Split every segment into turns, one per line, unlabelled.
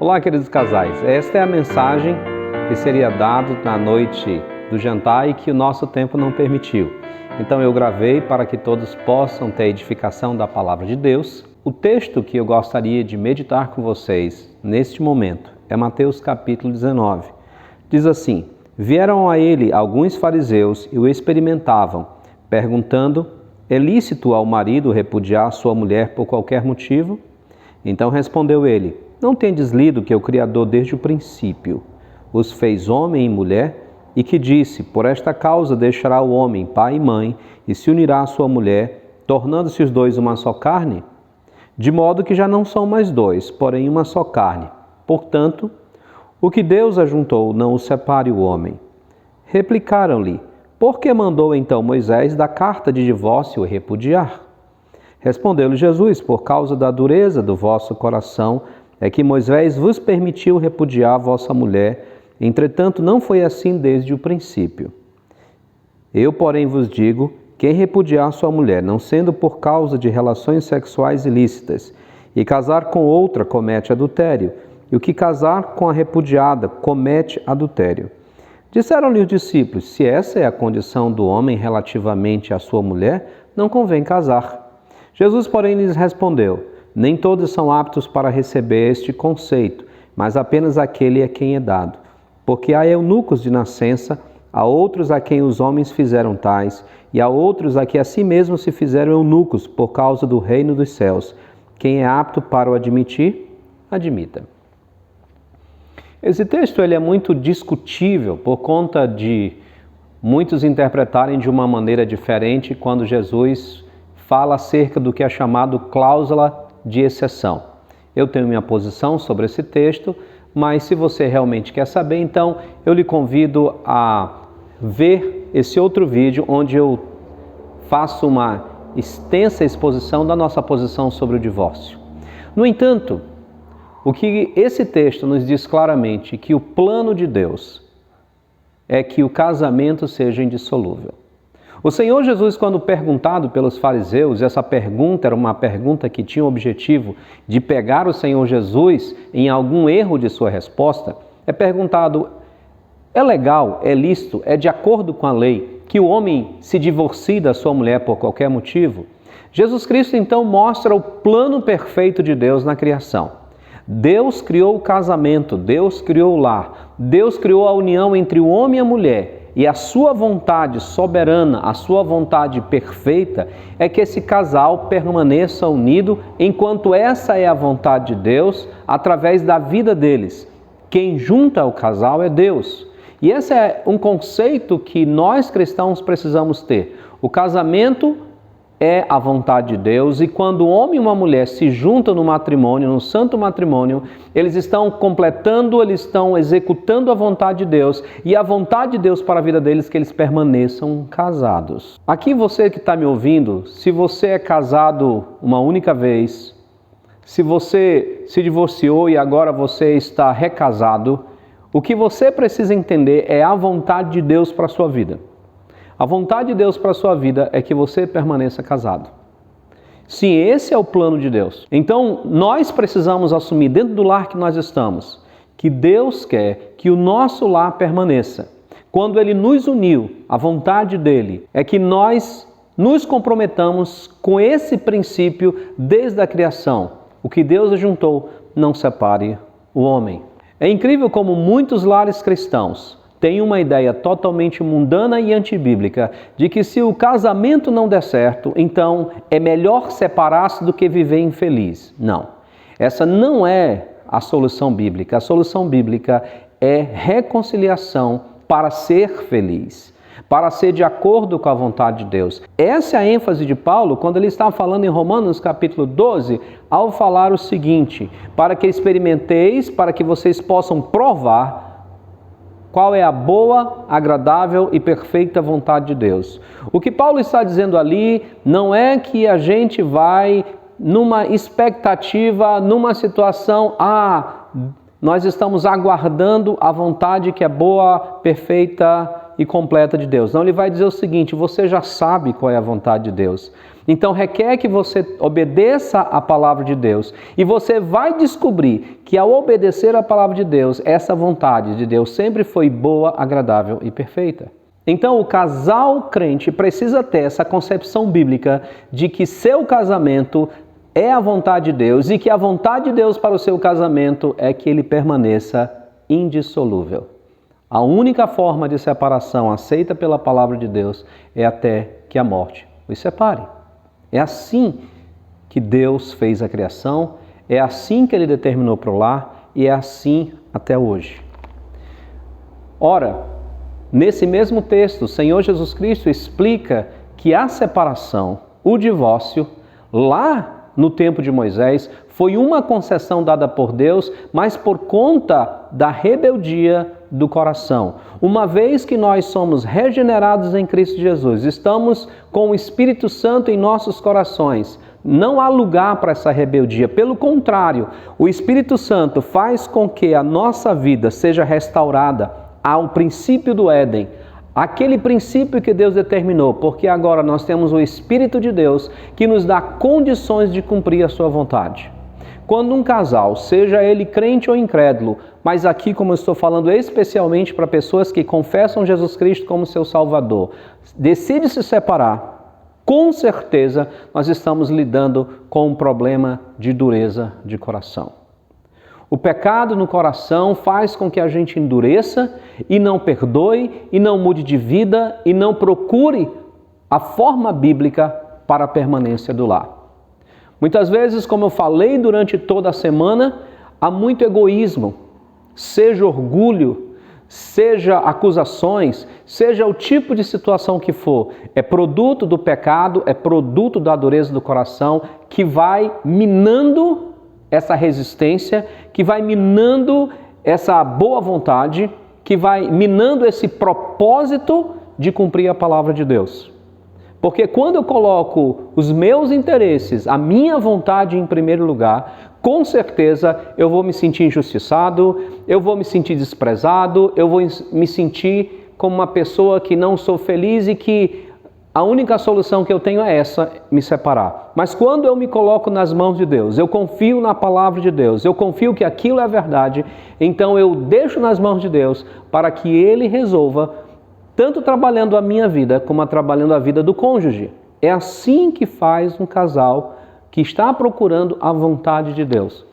Olá, queridos casais. Esta é a mensagem que seria dada na noite do jantar e que o nosso tempo não permitiu. Então eu gravei para que todos possam ter a edificação da palavra de Deus. O texto que eu gostaria de meditar com vocês neste momento é Mateus capítulo 19. Diz assim: Vieram a ele alguns fariseus e o experimentavam, perguntando: É lícito ao marido repudiar sua mulher por qualquer motivo? Então respondeu ele: Não tendes lido que o Criador desde o princípio os fez homem e mulher, e que disse: Por esta causa deixará o homem pai e mãe, e se unirá à sua mulher, tornando-se os dois uma só carne? De modo que já não são mais dois, porém uma só carne. Portanto, o que Deus ajuntou, não o separe o homem. Replicaram-lhe: Por que mandou então Moisés dar carta de divórcio e repudiar? Respondeu-lhe Jesus: Por causa da dureza do vosso coração é que Moisés vos permitiu repudiar vossa mulher, entretanto não foi assim desde o princípio. Eu, porém, vos digo: quem repudiar sua mulher, não sendo por causa de relações sexuais ilícitas, e casar com outra, comete adultério, e o que casar com a repudiada, comete adultério. Disseram-lhe os discípulos: Se essa é a condição do homem relativamente à sua mulher, não convém casar. Jesus, porém, lhes respondeu: Nem todos são aptos para receber este conceito, mas apenas aquele a quem é dado. Porque há eunucos de nascença, há outros a quem os homens fizeram tais, e há outros a que a si mesmos se fizeram eunucos por causa do reino dos céus. Quem é apto para o admitir, admita. Esse texto ele é muito discutível por conta de muitos interpretarem de uma maneira diferente quando Jesus fala acerca do que é chamado cláusula de exceção. Eu tenho minha posição sobre esse texto, mas se você realmente quer saber, então eu lhe convido a ver esse outro vídeo onde eu faço uma extensa exposição da nossa posição sobre o divórcio. No entanto, o que esse texto nos diz claramente é que o plano de Deus é que o casamento seja indissolúvel. O Senhor Jesus, quando perguntado pelos fariseus, essa pergunta era uma pergunta que tinha o objetivo de pegar o Senhor Jesus em algum erro de sua resposta, é perguntado: é legal, é lícito, é de acordo com a lei que o homem se divorcie da sua mulher por qualquer motivo? Jesus Cristo então mostra o plano perfeito de Deus na criação. Deus criou o casamento, Deus criou o lar, Deus criou a união entre o homem e a mulher. E a sua vontade soberana, a sua vontade perfeita é que esse casal permaneça unido enquanto essa é a vontade de Deus através da vida deles. Quem junta o casal é Deus. E esse é um conceito que nós cristãos precisamos ter. O casamento é a vontade de Deus, e quando um homem e uma mulher se juntam no matrimônio, no santo matrimônio, eles estão completando, eles estão executando a vontade de Deus, e a vontade de Deus para a vida deles é que eles permaneçam casados. Aqui você que está me ouvindo, se você é casado uma única vez, se você se divorciou e agora você está recasado, o que você precisa entender é a vontade de Deus para a sua vida. A vontade de Deus para a sua vida é que você permaneça casado. Sim, esse é o plano de Deus. Então, nós precisamos assumir dentro do lar que nós estamos, que Deus quer que o nosso lar permaneça. Quando Ele nos uniu, a vontade dEle é que nós nos comprometamos com esse princípio desde a criação. O que Deus ajuntou, não separe o homem. É incrível como muitos lares cristãos tem uma ideia totalmente mundana e antibíblica de que se o casamento não der certo, então é melhor separar-se do que viver infeliz. Não, essa não é a solução bíblica. A solução bíblica é reconciliação para ser feliz, para ser de acordo com a vontade de Deus. Essa é a ênfase de Paulo quando ele está falando em Romanos capítulo 12, ao falar o seguinte: para que experimenteis, para que vocês possam provar qual é a boa, agradável e perfeita vontade de Deus. O que Paulo está dizendo ali não é que a gente vai numa expectativa, numa situação, nós estamos aguardando a vontade que é boa, perfeita e completa de Deus. Não, ele vai dizer o seguinte: você já sabe qual é a vontade de Deus. Então requer que você obedeça à palavra de Deus. E você vai descobrir que ao obedecer à palavra de Deus, essa vontade de Deus sempre foi boa, agradável e perfeita. Então o casal crente precisa ter essa concepção bíblica de que seu casamento é a vontade de Deus e que a vontade de Deus para o seu casamento é que ele permaneça indissolúvel. A única forma de separação aceita pela palavra de Deus é até que a morte os separe. É assim que Deus fez a criação, é assim que Ele determinou para o lar e é assim até hoje. Ora, nesse mesmo texto, o Senhor Jesus Cristo explica que a separação, o divórcio, lá no tempo de Moisés, foi uma concessão dada por Deus, mas por conta da rebeldia do coração. Uma vez que nós somos regenerados em Cristo Jesus, estamos com o Espírito Santo em nossos corações, não há lugar para essa rebeldia. Pelo contrário, o Espírito Santo faz com que a nossa vida seja restaurada ao princípio do Éden, aquele princípio que Deus determinou, porque agora nós temos o Espírito de Deus que nos dá condições de cumprir a sua vontade. Quando um casal, seja ele crente ou incrédulo, mas aqui como eu estou falando especialmente para pessoas que confessam Jesus Cristo como seu Salvador, decide se separar, com certeza nós estamos lidando com um problema de dureza de coração. O pecado no coração faz com que a gente endureça e não perdoe, e não mude de vida, e não procure a forma bíblica para a permanência do lar. Muitas vezes, como eu falei durante toda a semana, há muito egoísmo, seja orgulho, seja acusações, seja o tipo de situação que for. É produto do pecado, é produto da dureza do coração que vai minando essa resistência, que vai minando essa boa vontade, que vai minando esse propósito de cumprir a palavra de Deus. Porque quando eu coloco os meus interesses, a minha vontade em primeiro lugar, com certeza eu vou me sentir injustiçado, eu vou me sentir desprezado, eu vou me sentir como uma pessoa que não sou feliz e que a única solução que eu tenho é essa, me separar. Mas quando eu me coloco nas mãos de Deus, eu confio na palavra de Deus, eu confio que aquilo é verdade, então eu deixo nas mãos de Deus para que Ele resolva, tanto trabalhando a minha vida, como trabalhando a vida do cônjuge. É assim que faz um casal que está procurando a vontade de Deus.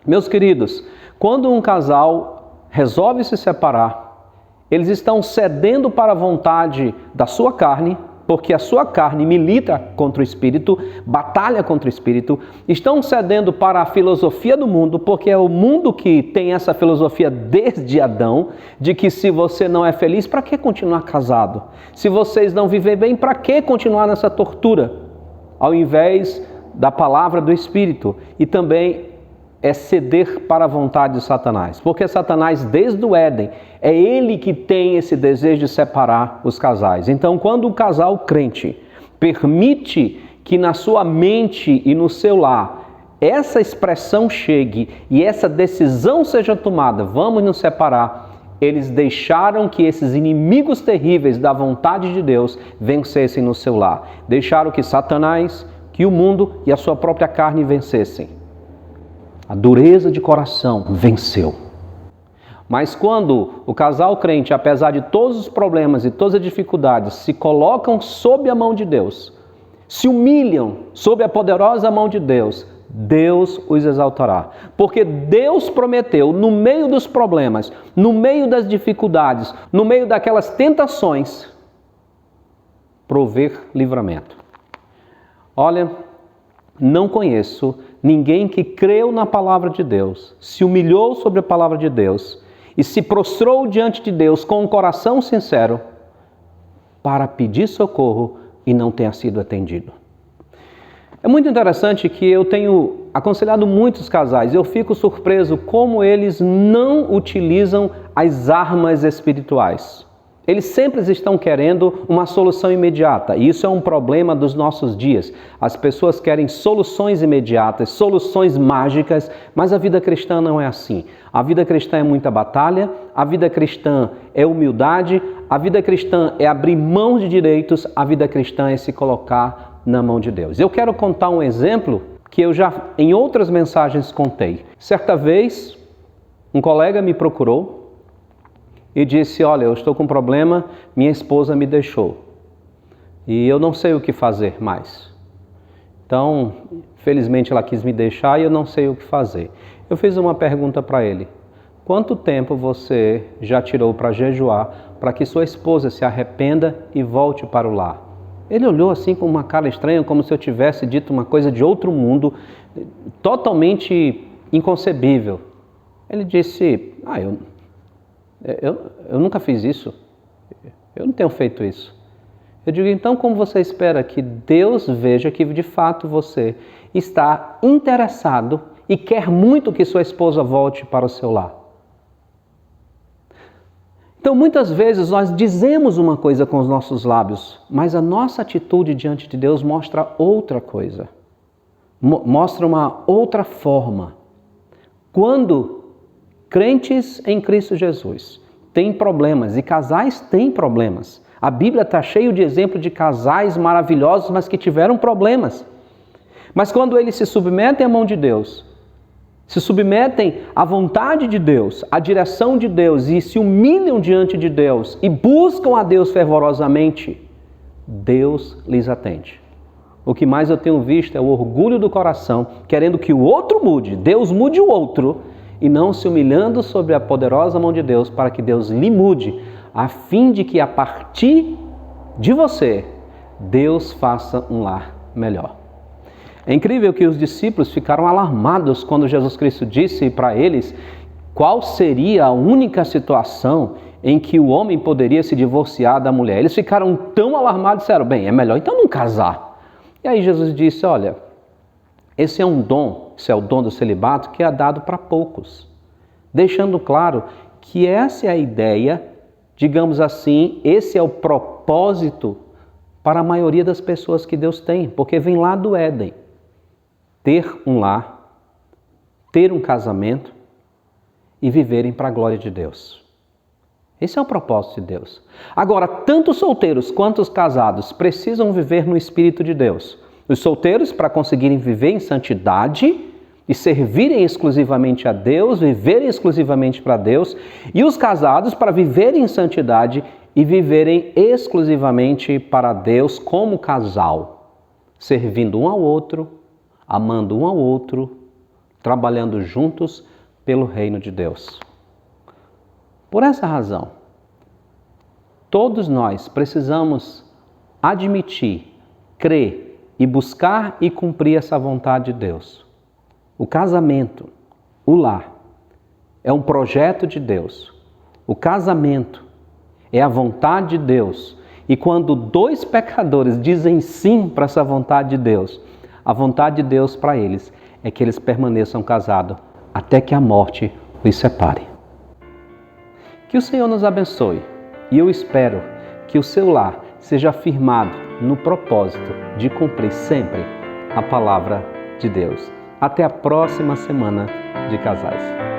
Meus queridos, quando um casal resolve se separar, eles estão cedendo para a vontade da sua carne, porque a sua carne milita contra o Espírito, batalha contra o Espírito, estão cedendo para a filosofia do mundo, porque é o mundo que tem essa filosofia desde Adão, de que se você não é feliz, para que continuar casado? Se vocês não vivem bem, para que continuar nessa tortura? Ao invés da palavra do Espírito. E também é ceder para a vontade de Satanás, porque Satanás, desde o Éden, é ele que tem esse desejo de separar os casais. Então, quando o casal crente permite que na sua mente e no seu lar essa expressão chegue e essa decisão seja tomada, vamos nos separar, eles deixaram que esses inimigos terríveis da vontade de Deus vencessem no seu lar. Deixaram que Satanás, que o mundo e a sua própria carne vencessem. A dureza de coração venceu. Mas quando o casal crente, apesar de todos os problemas e todas as dificuldades, se colocam sob a mão de Deus, se humilham sob a poderosa mão de Deus, Deus os exaltará. Porque Deus prometeu, no meio dos problemas, no meio das dificuldades, no meio daquelas tentações, prover livramento. Olha, não conheço ninguém que creu na palavra de Deus, se humilhou sobre a palavra de Deus e se prostrou diante de Deus com um coração sincero para pedir socorro e não tenha sido atendido. É muito interessante que eu tenho aconselhado muitos casais, eu fico surpreso como eles não utilizam as armas espirituais. Eles sempre estão querendo uma solução imediata, e isso é um problema dos nossos dias. As pessoas querem soluções imediatas, soluções mágicas, mas a vida cristã não é assim. A vida cristã é muita batalha, a vida cristã é humildade, a vida cristã é abrir mão de direitos, a vida cristã é se colocar na mão de Deus. Eu quero contar um exemplo que eu já em outras mensagens contei. Certa vez, um colega me procurou e disse: olha, eu estou com um problema, minha esposa me deixou e eu não sei o que fazer mais. Então, felizmente ela quis me deixar e eu não sei o que fazer. Eu fiz uma pergunta para ele: quanto tempo você já tirou para jejuar para que sua esposa se arrependa e volte para o lar? Ele olhou assim com uma cara estranha, como se eu tivesse dito uma coisa de outro mundo, totalmente inconcebível. Ele disse: eu nunca fiz isso, eu não tenho feito isso. Eu digo: então como você espera que Deus veja que de fato você está interessado e quer muito que sua esposa volte para o seu lar? Então muitas vezes nós dizemos uma coisa com os nossos lábios, mas a nossa atitude diante de Deus mostra outra coisa, mostra uma outra forma. Quando crentes em Cristo Jesus têm problemas, e casais têm problemas, a Bíblia está cheia de exemplos de casais maravilhosos, mas que tiveram problemas. Mas quando eles se submetem à mão de Deus, se submetem à vontade de Deus, à direção de Deus e se humilham diante de Deus e buscam a Deus fervorosamente, Deus lhes atende. O que mais eu tenho visto é o orgulho do coração, querendo que o outro mude, Deus mude o outro, e não se humilhando sobre a poderosa mão de Deus para que Deus lhe mude, a fim de que a partir de você, Deus faça um lar melhor. É incrível que os discípulos ficaram alarmados quando Jesus Cristo disse para eles qual seria a única situação em que o homem poderia se divorciar da mulher. Eles ficaram tão alarmados e disseram: bem, é melhor então não casar. E aí Jesus disse: olha, esse é um dom, esse é o dom do celibato que é dado para poucos. Deixando claro que essa é a ideia, digamos assim, esse é o propósito para a maioria das pessoas que Deus tem, porque vem lá do Éden. Ter um lar, ter um casamento e viverem para a glória de Deus. Esse é o propósito de Deus. Agora, tanto os solteiros quanto os casados precisam viver no Espírito de Deus. Os solteiros para conseguirem viver em santidade e servirem exclusivamente a Deus, viverem exclusivamente para Deus, e os casados para viverem em santidade e viverem exclusivamente para Deus como casal, servindo um ao outro, amando um ao outro, trabalhando juntos pelo reino de Deus. Por essa razão, todos nós precisamos admitir, crer e buscar e cumprir essa vontade de Deus. O casamento, o lar, é um projeto de Deus. O casamento é a vontade de Deus. E quando dois pecadores dizem sim para essa vontade de Deus, a vontade de Deus para eles é que eles permaneçam casados até que a morte os separe. Que o Senhor nos abençoe e eu espero que o seu lar seja firmado no propósito de cumprir sempre a palavra de Deus. Até a próxima semana de casais.